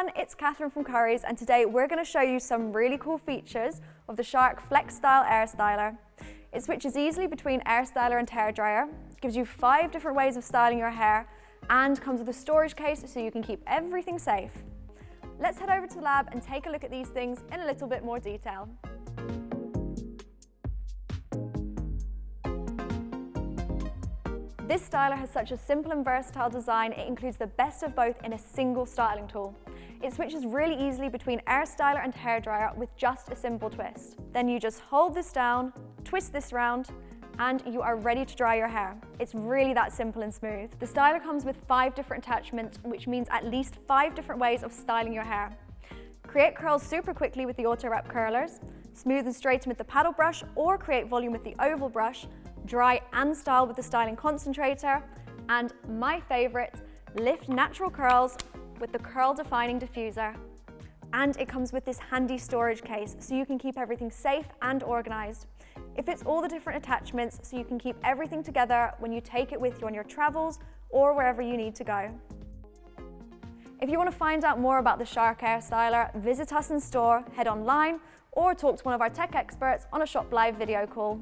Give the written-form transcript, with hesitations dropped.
everyone, it's Catherine from Curry's, and today we're going to show you some really cool features of the Shark FlexStyle Air Styler. It switches easily between air styler and hairdryer, gives you 5 different ways of styling your hair, and comes with a storage case so you can keep everything safe. Let's head over to the lab and take a look at these things in a little bit more detail. This styler has such a simple and versatile design, it includes the best of both in a single styling tool. It switches really easily between air styler and hairdryer with just a simple twist. Then you just hold this down, twist this round, and you are ready to dry your hair. It's really that simple and smooth. The styler comes with 5 different attachments, which means at least 5 different ways of styling your hair. Create curls super quickly with the auto wrap curlers, smooth and straighten with the paddle brush, or create volume with the oval brush, dry and style with the styling concentrator, and my favorite, lift natural curls with the curl defining diffuser. And it comes with this handy storage case so you can keep everything safe and organized. It fits all the different attachments so you can keep everything together when you take it with you on your travels or wherever you need to go. If you want to find out more about the Shark Air Styler, visit us in store, head online, or talk to one of our tech experts on a Shop Live video call.